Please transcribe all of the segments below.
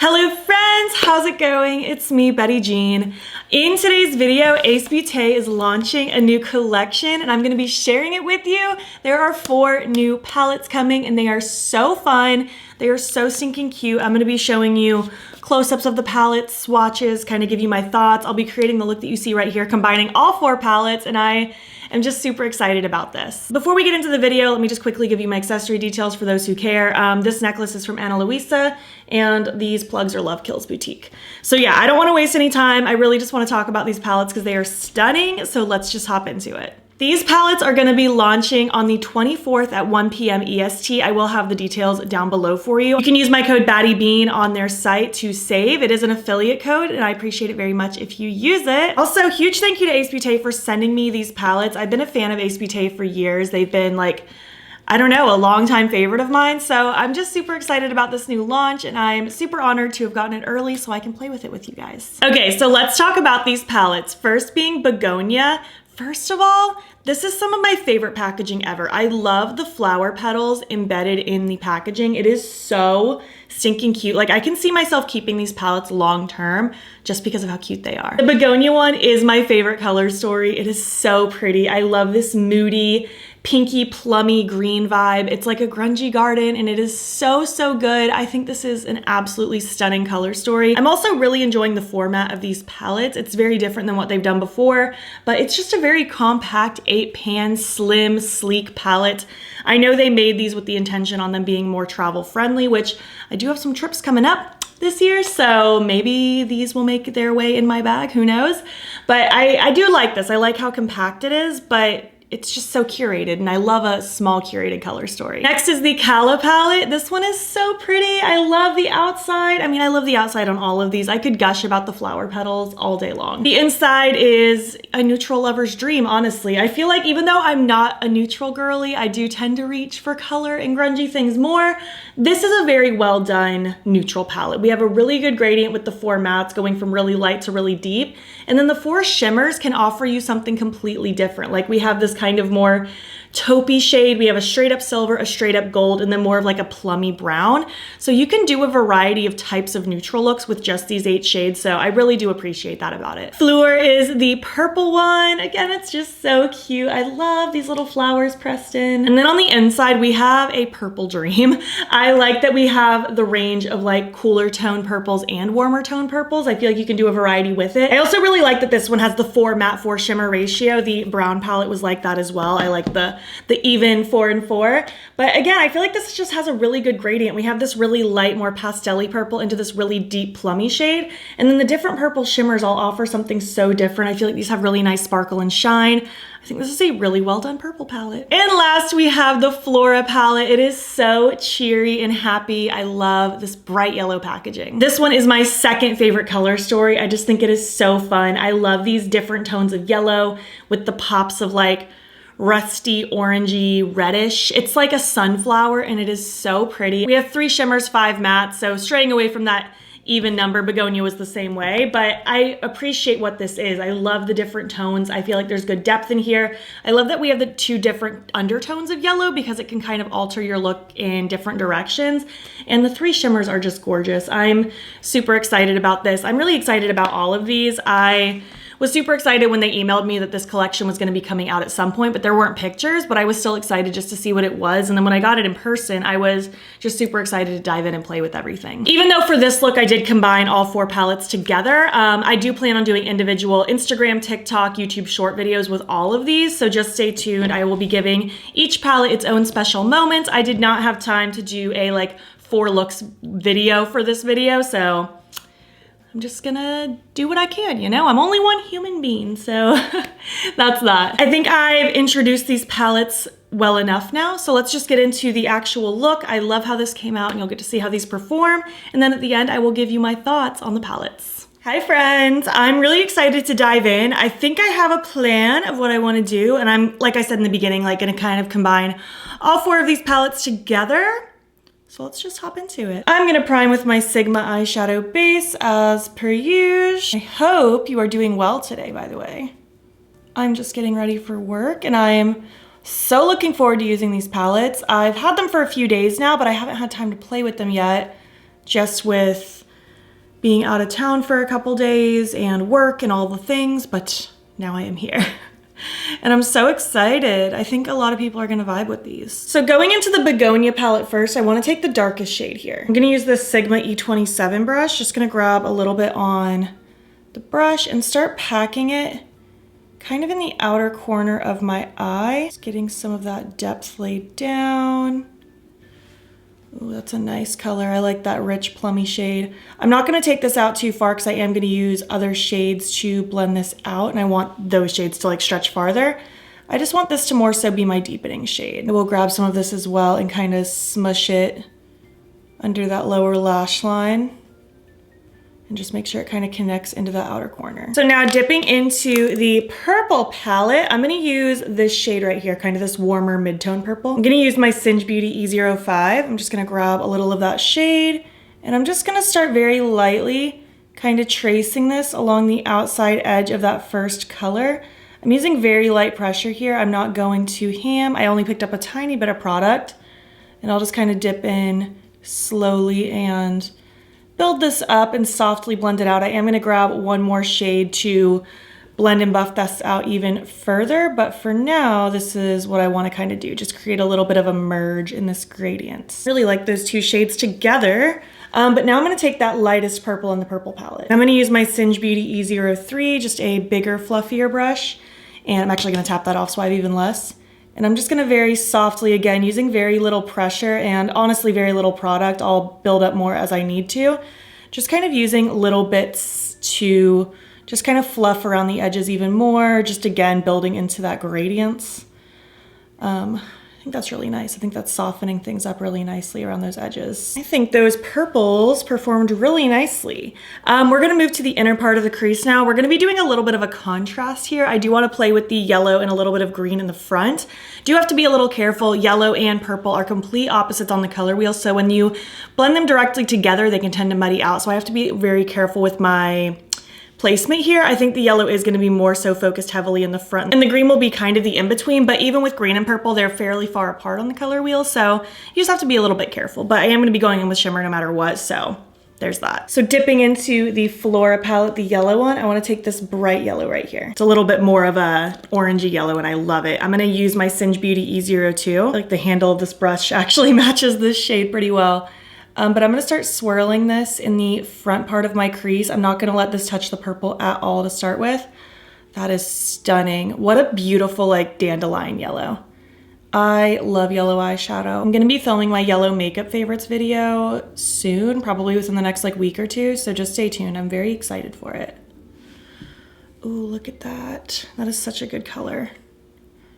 Hello friends, how's it going? It's me, Betty Jean. In today's video, Ace Beaute is launching a new collection and I'm gonna be sharing it with you. There are 4 new palettes coming and they are so fun. They are so stinking cute. I'm gonna be showing you close-ups of the palettes, swatches, kind of give you my thoughts. I'll be creating the look that you see right here, combining all 4 palettes, and I am just super excited about this. Before we get into the video, let me just quickly give you my accessory details for those who care. This necklace is from Lmao YES, and these plugs are Love Kills Boutique. So yeah, I don't want to waste any time. I really just want to talk about these palettes because they are stunning, so let's just hop into it. These palettes are going to be launching on the 24th at 1 p.m. EST. I will have the details down below for you. You can use my code battybean on their site to save. It is an affiliate code and I appreciate it very much if you use it. Also, huge thank you to Ace Beaute for sending me these palettes. I've been a fan of Ace Beaute for years. They've been like, I don't know, a longtime favorite of mine. So I'm just super excited about this new launch and I'm super honored to have gotten it early so I can play with it with you guys. Okay, so let's talk about these palettes. First being Begonia. First of all, this is some of my favorite packaging ever. I love the flower petals embedded in the packaging. It is so stinking cute. Like I can see myself keeping these palettes long term just because of how cute they are. The Begonia one is my favorite color story. It is so pretty. I love this moody, pinky, plummy green vibe. It's like a grungy garden and it is so, so good. I think this is an absolutely stunning color story. I'm also really enjoying the format of these palettes. It's very different than what they've done before, but it's just a very compact 8-pan, slim, sleek palette. I know they made these with the intention on them being more travel friendly, which I do have some trips coming up this year, so maybe these will make their way in my bag, who knows? But I do like this. I like how compact it is, but it's just so curated and I love a small curated color story. Next is the Cala palette. This one is so pretty. I love the outside. I mean, I love the outside on all of these. I could gush about the flower petals all day long. The inside is a neutral lover's dream, honestly. I feel like even though I'm not a neutral girly, I do tend to reach for color and grungy things more. This is a very well done neutral palette. We have a really good gradient with the 4 mattes going from really light to really deep. And then the 4 shimmers can offer you something completely different. Like we have this kind of more taupey shade. We have a straight up silver, a straight up gold, and then more of like a plummy brown. So you can do a variety of types of neutral looks with just these 8 shades. So I really do appreciate that about it. Fleur is the purple one. Again, it's just so cute. I love these little flowers pressed in. And then on the inside, we have a purple dream. I like that we have the range of like cooler tone purples and warmer tone purples. I feel like you can do a variety with it. I also really like that this one has the 4 matte 4 shimmer ratio. The brown palette was like that as well. I like the even 4 and 4. But again, I feel like this just has a really good gradient. We have this really light, more pastel-y purple into this really deep plummy shade. And then the different purple shimmers all offer something so different. I feel like these have really nice sparkle and shine. I think this is a really well done purple palette. And last we have the Flora palette. It is so cheery and happy. I love this bright yellow packaging. This one is my second favorite color story. I just think it is so fun. I love these different tones of yellow with the pops of like rusty, orangey, reddish. It's like a sunflower and it is so pretty. We have 3 shimmers, 5 mattes, so straying away from that even number. Begonia was the same way, but I appreciate what this is. I love the different tones. I feel like there's good depth in here. I love that we have the 2 different undertones of yellow because it can kind of alter your look in different directions. And the 3 shimmers are just gorgeous. I'm super excited about this. I'm really excited about all of these. I was super excited when they emailed me that this collection was going to be coming out at some point, but there weren't pictures, but I was still excited just to see what it was. And then when I got it in person, I was just super excited to dive in and play with everything. Even though for this look, I did combine all 4 palettes together, I do plan on doing individual Instagram, TikTok, YouTube short videos with all of these. So just stay tuned. I will be giving each palette its own special moment. I did not have time to do a like 4 looks video for this video, so I'm just gonna do what I can, you know? I'm only one human being, so that's that. I think I've introduced these palettes well enough now, so let's just get into the actual look. I love how this came out and you'll get to see how these perform. And then at the end, I will give you my thoughts on the palettes. Hi friends, I'm really excited to dive in. I think I have a plan of what I wanna do, and I'm, like I said in the beginning, like gonna kind of combine all 4 of these palettes together. So let's just hop into it. I'm gonna prime with my Sigma eyeshadow base as per usual. I hope you are doing well today, by the way. I'm just getting ready for work and I'm so looking forward to using these palettes. I've had them for a few days now, but I haven't had time to play with them yet, just with being out of town for a couple days and work and all the things, but now I am here. And I'm so excited. I think a lot of people are gonna vibe with these. So going into the Begonia palette first, I wanna take the darkest shade here. I'm gonna use this Sigma E27 brush, just gonna grab a little bit on the brush and start packing it kind of in the outer corner of my eye. Just getting some of that depth laid down. Ooh, that's a nice color. I like that rich plummy shade. I'm not gonna take this out too far because I am gonna use other shades to blend this out, and I want those shades to like stretch farther. I just want this to more so be my deepening shade. I will grab some of this as well and kind of smush it under that lower lash line. And just make sure it kind of connects into the outer corner. So now dipping into the purple palette, I'm gonna use this shade right here, kind of this warmer mid-tone purple. I'm gonna use my Singe Beauty E05. I'm just gonna grab a little of that shade, and I'm just gonna start very lightly kind of tracing this along the outside edge of that first color. I'm using very light pressure here. I'm not going too ham. I only picked up a tiny bit of product, and I'll just kind of dip in slowly and build this up and softly blend it out. I am gonna grab one more shade to blend and buff this out even further, but for now, this is what I wanna kind of do, just create a little bit of a merge in this gradient. Really like those two shades together, but now I'm gonna take that lightest purple in the purple palette. I'm gonna use my Singe Beauty E03, just a bigger, fluffier brush, and I'm actually gonna tap that off so I have even less. And I'm just gonna very softly, again, using very little pressure and honestly very little product. I'll build up more as I need to. Just kind of using little bits to just kind of fluff around the edges even more, just again, building into that gradients. I think that's really nice. I think that's softening things up really nicely around those edges. I think those purples performed really nicely. We're gonna move to the inner part of the crease now. We're gonna be doing a little bit of a contrast here. I do wanna play with the yellow and a little bit of green in the front. Do have to be a little careful. Yellow and purple are complete opposites on the color wheel, so when you blend them directly together, they can tend to muddy out. So I have to be very careful with my placement here. I think the yellow is going to be more so focused heavily in the front, and the green will be kind of the in-between, but even with green and purple, they're fairly far apart on the color wheel, so you just have to be a little bit careful. But I am going to be going in with shimmer no matter what, so there's that. So dipping into the Flora palette, the yellow one, I want to take this bright yellow right here. It's a little bit more of a orangey yellow, and I love it. I'm going to use my Singe Beauty E02. Like the handle of this brush actually matches this shade pretty well. But I'm gonna start swirling this in the front part of my crease. I'm not gonna let this touch the purple at all to start with. That is stunning. What a beautiful like dandelion yellow. I love yellow eyeshadow. I'm gonna be filming my yellow makeup favorites video soon, probably within the next like week or two, so just stay tuned. I'm very excited for it. Ooh, look at that. That is such a good color.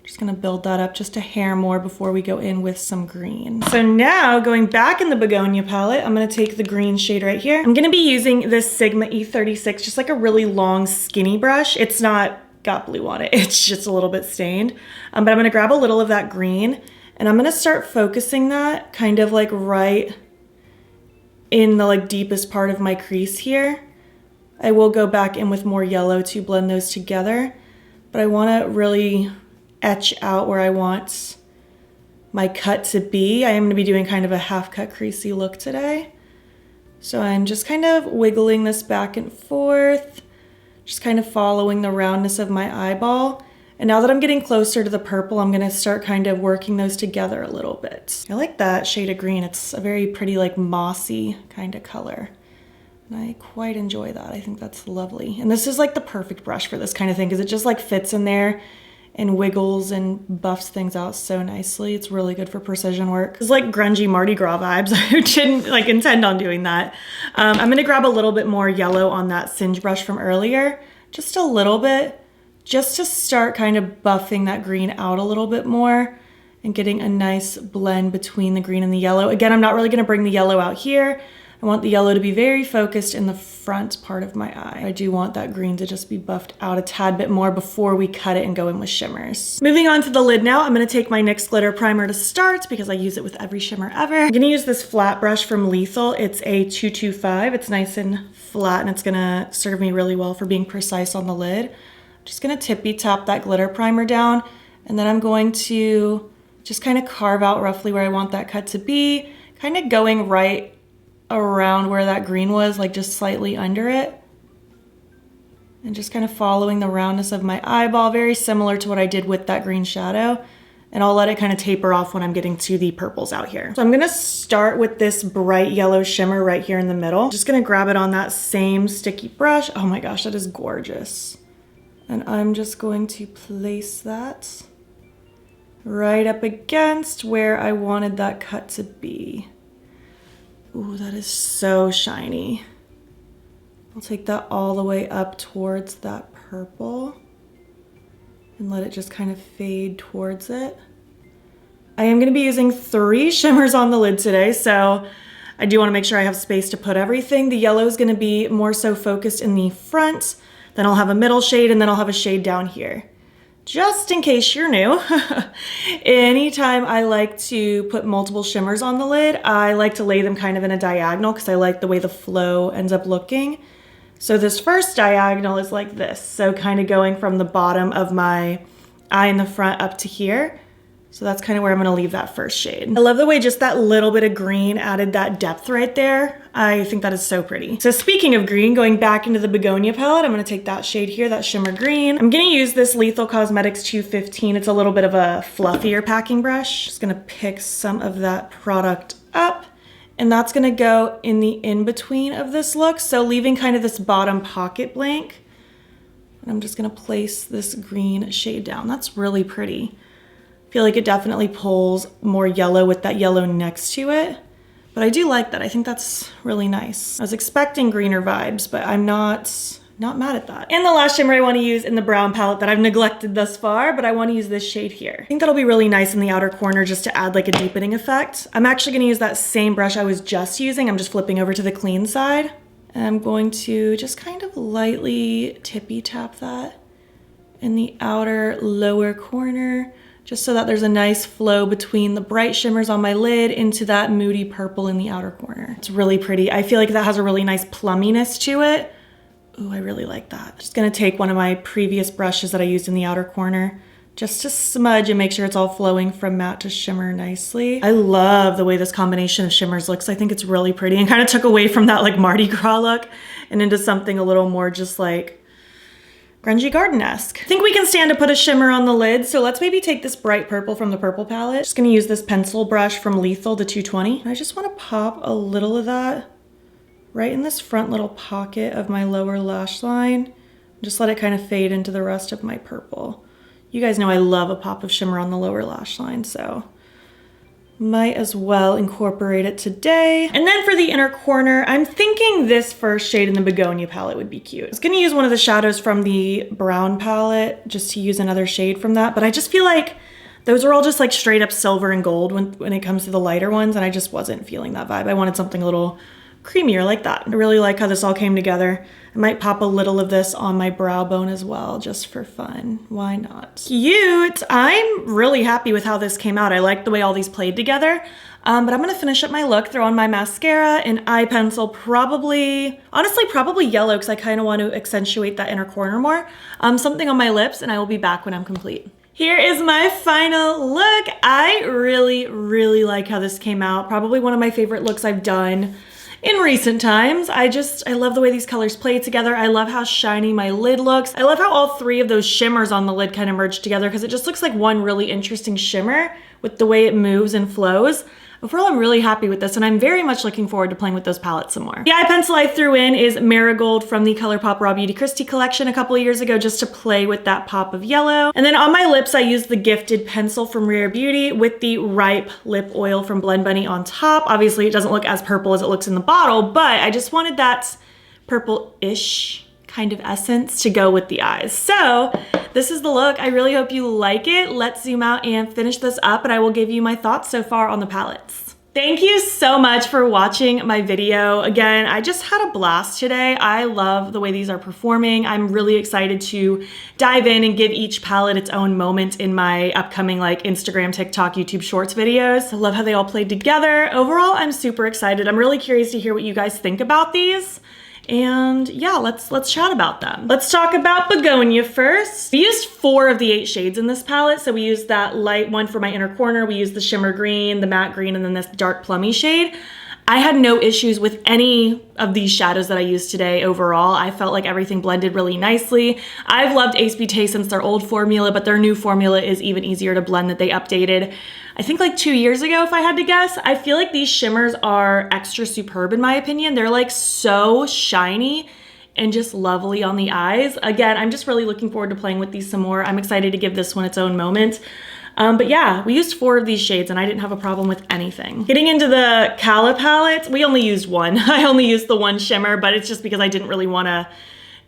Just gonna build that up just a hair more before we go in with some green. So now going back in the Begonia palette, I'm gonna take the green shade right here. I'm gonna be using this Sigma E36, just like a really long skinny brush. It's not got blue on it, it's just a little bit stained. But I'm gonna grab a little of that green and I'm gonna start focusing that kind of like right in the like deepest part of my crease here. I will go back in with more yellow to blend those together, but I wanna really etch out where I want my cut to be. I am going to be doing kind of a half cut creasy look today. So I'm just kind of wiggling this back and forth, just kind of following the roundness of my eyeball. And now that I'm getting closer to the purple, I'm going to start kind of working those together a little bit. I like that shade of green. It's a very pretty like mossy kind of color. And I quite enjoy that. I think that's lovely. And this is like the perfect brush for this kind of thing because it just like fits in there and wiggles and buffs things out so nicely. It's really good for precision work. It's like grungy Mardi Gras vibes. I didn't like intend on doing that. I'm gonna grab a little bit more yellow on that Singe brush from earlier, just a little bit, just to start kind of buffing that green out a little bit more and getting a nice blend between the green and the yellow. Again, I'm not really gonna bring the yellow out here. I want the yellow to be very focused in the front part of my eye. I do want that green to just be buffed out a tad bit more before we cut it and go in with shimmers. Moving on to the lid now, I'm gonna take my NYX glitter primer to start because I use it with every shimmer ever. I'm gonna use this flat brush from Lethal. It's a 225. It's nice and flat and it's gonna serve me really well for being precise on the lid. I'm just gonna tippy tap that glitter primer down and then I'm going to just kind of carve out roughly where I want that cut to be, kind of going right around where that green was, like just slightly under it. And just kind of following the roundness of my eyeball, very similar to what I did with that green shadow. And I'll let it kind of taper off when I'm getting to the purples out here. So I'm gonna start with this bright yellow shimmer right here in the middle. Just gonna grab it on that same sticky brush. Oh my gosh, that is gorgeous. And I'm just going to place that right up against where I wanted that cut to be. Ooh, that is so shiny. I'll take that all the way up towards that purple and let it just kind of fade towards it. I am gonna be using 3 shimmers on the lid today, so I do wanna make sure I have space to put everything. The yellow is gonna be more so focused in the front, then I'll have a middle shade, and then I'll have a shade down here. Just in case you're new, anytime I like to put multiple shimmers on the lid, I like to lay them kind of in a diagonal because I like the way the flow ends up looking. So this first diagonal is like this. So kind of going from the bottom of my eye in the front up to here. So that's kind of where I'm gonna leave that first shade. I love the way just that little bit of green added that depth right there. I think that is so pretty. So speaking of green, going back into the Begonia palette, I'm gonna take that shade here, that shimmer green. I'm gonna use this Lethal Cosmetics 215. It's a little bit of a fluffier packing brush. Just gonna pick some of that product up, and that's gonna go in the in-between of this look. So leaving kind of this bottom pocket blank. And I'm just gonna place this green shade down. That's really pretty. I feel like it definitely pulls more yellow with that yellow next to it, but I do like that. I think that's really nice. I was expecting greener vibes, but I'm not mad at that. And the last shimmer I want to use in the brown palette that I've neglected thus far, but I want to use this shade here. I think that'll be really nice in the outer corner just to add like a deepening effect. I'm actually going to use that same brush I was just using. I'm just flipping over to the clean side. And I'm going to just kind of lightly tippy tap that in the outer lower corner, just so that there's a nice flow between the bright shimmers on my lid into that moody purple in the outer corner. It's really pretty. I feel like that has a really nice plumminess to it. Ooh, I really like that. Just gonna take one of my previous brushes that I used in the outer corner just to smudge and make sure it's all flowing from matte to shimmer nicely. I love the way this combination of shimmers looks. I think it's really pretty and kind of took away from that like Mardi Gras look and into something a little more just like grungy garden-esque. I think we can stand to put a shimmer on the lid, so let's maybe take this bright purple from the purple palette. Just gonna use this pencil brush from Lethal, the 220. I just wanna pop a little of that right in this front little pocket of my lower lash line. Just let it kind of fade into the rest of my purple. You guys know I love a pop of shimmer on the lower lash line, so might as well incorporate it today. And then for the inner corner, I'm thinking this first shade in the Begonia palette would be cute. I was gonna use one of the shadows from the brown palette just to use another shade from that, but I just feel like those are all just like straight up silver and gold when it comes to the lighter ones, and I just wasn't feeling that vibe. I wanted something a little creamier like that. I really like how this all came together. I might pop a little of this on my brow bone as well, just for fun. Why not? Cute! I'm really happy with how this came out. I like the way all these played together. But I'm gonna finish up my look, throw on my mascara, an eye pencil, honestly, probably yellow, because I kind of want to accentuate that inner corner more. Something on my lips, and I will be back when I'm complete. Here is my final look. I really, really like how this came out. Probably one of my favorite looks I've done in recent times. I love the way these colors play together. I love how shiny my lid looks. I love how all 3 of those shimmers on the lid kind of merge together because it just looks like one really interesting shimmer with the way it moves and flows. Overall, I'm really happy with this, and I'm very much looking forward to playing with those palettes some more. The eye pencil I threw in is Marigold from the Colourpop Raw Beauty Christie collection a couple of years ago, just to play with that pop of yellow. And then on my lips, I used the Gifted pencil from Rare Beauty with the Ripe lip oil from Blend Bunny on top. Obviously, it doesn't look as purple as it looks in the bottle, but I just wanted that purple-ish kind of essence to go with the eyes. So this is the look. I really hope you like it. Let's zoom out and finish this up, and I will give you my thoughts so far on the palettes. Thank you so much for watching my video. Again, I just had a blast today. I love the way these are performing. I'm really excited to dive in and give each palette its own moment in my upcoming like Instagram, TikTok, YouTube Shorts videos. I love how they all played together. Overall, I'm super excited. I'm really curious to hear what you guys think about these. And yeah, let's chat about them. Let's talk about Begonia first. We used 4 of the 8 shades in this palette. So we used that light one for my inner corner. We used the shimmer green, the matte green, and then this dark plummy shade. I had no issues with any of these shadows that I used today overall. I felt like everything blended really nicely. I've loved Ace Beaute since their old formula, but their new formula is even easier to blend that they updated. I think like 2 years ago, if I had to guess. I feel like these shimmers are extra superb in my opinion. They're like so shiny and just lovely on the eyes. Again, I'm just really looking forward to playing with these some more. I'm excited to give this one its own moment. But yeah, we used 4 of these shades and I didn't have a problem with anything. Getting into the Cala palette, we only used one. I only used the one shimmer, but it's just because I didn't really want to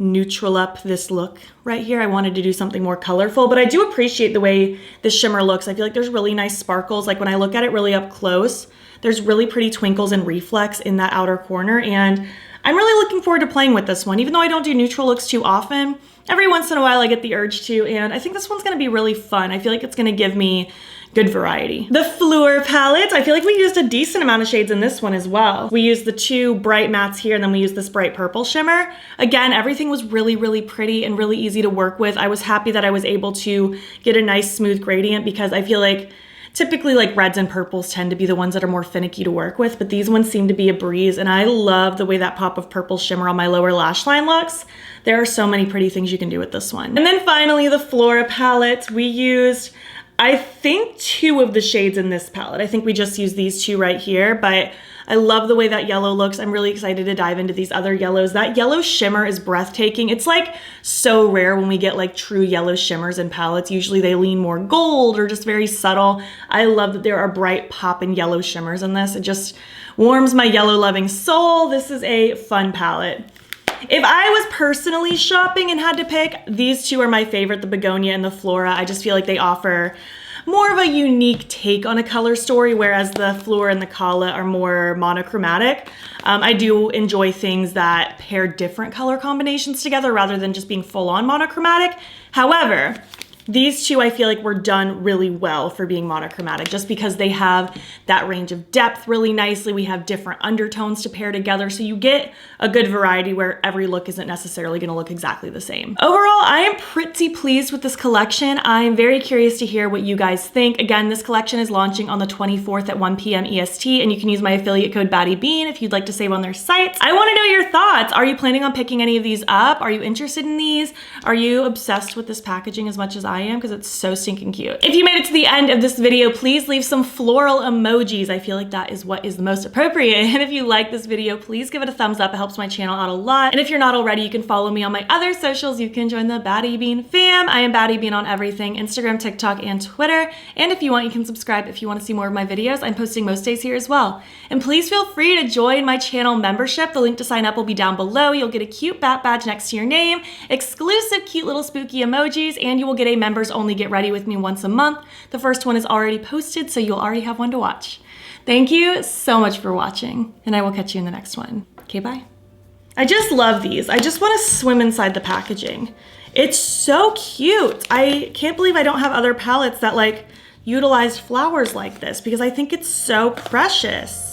neutral up this look right here. I wanted to do something more colorful, but I do appreciate the way this shimmer looks. I feel like there's really nice sparkles. Like when I look at it really up close, there's really pretty twinkles and reflex in that outer corner. And I'm really looking forward to playing with this one. Even though I don't do neutral looks too often, every once in a while I get the urge to, and I think this one's gonna be really fun. I feel like it's gonna give me good variety. The Fleur palette, I feel like we used a decent amount of shades in this one as well. We used the 2 bright mattes here, and then we used this bright purple shimmer. Again, everything was really, really pretty and really easy to work with. I was happy that I was able to get a nice smooth gradient because I feel like typically like reds and purples tend to be the ones that are more finicky to work with, but these ones seem to be a breeze, and I love the way that pop of purple shimmer on my lower lash line looks. There are so many pretty things you can do with this one. And then finally, the Flora palette. We used, I think, 2 of the shades in this palette. I think we just used these 2 right here, but I love the way that yellow looks. I'm really excited to dive into these other yellows. That yellow shimmer is breathtaking. It's like so rare when we get like true yellow shimmers in palettes. Usually they lean more gold or just very subtle. I love that there are bright pop and yellow shimmers in this. It just warms my yellow loving soul. This is a fun palette. If I was personally shopping and had to pick, these 2 are my favorite, the Begonia and the Flora. I just feel like they offer more of a unique take on a color story, whereas the Fleur and the Cala are more monochromatic. I do enjoy things that pair different color combinations together rather than just being full-on monochromatic. However, these 2 I feel like were done really well for being monochromatic just because they have that range of depth really nicely. We have different undertones to pair together, so you get a good variety where every look isn't necessarily going to look exactly the same. Overall, I am pretty pleased with this collection. I'm very curious to hear what you guys think. Again, this collection is launching on the 24th at 1 p.m. EST, and you can use my affiliate code battybean if you'd like to save on their site. I want to know your thoughts. Are you planning on picking any of these up? Are you interested in these? Are you obsessed with this packaging as much as I am? Because it's so stinking cute. If you made it to the end of this video, please leave some floral emojis. I feel like that is what is the most appropriate. And if you like this video, please give it a thumbs up. It helps my channel out a lot. And if you're not already, you can follow me on my other socials. You can join the battybean fam. I am battybean on everything, Instagram, TikTok, and Twitter. And if you want, you can subscribe if you want to see more of my videos. I'm posting most days here as well. And please feel free to join my channel membership. The link to sign up will be down below. You'll get a cute bat badge next to your name, exclusive cute little spooky emojis, and you will get a members only Get Ready with me once a month. The first one is already posted, so you'll already have one to watch. Thank you so much for watching, and I will catch you in the next one. Okay, bye. I just love these. I just want to swim inside the packaging. It's so cute. I can't believe I don't have other palettes that like utilize flowers like this because I think it's so precious.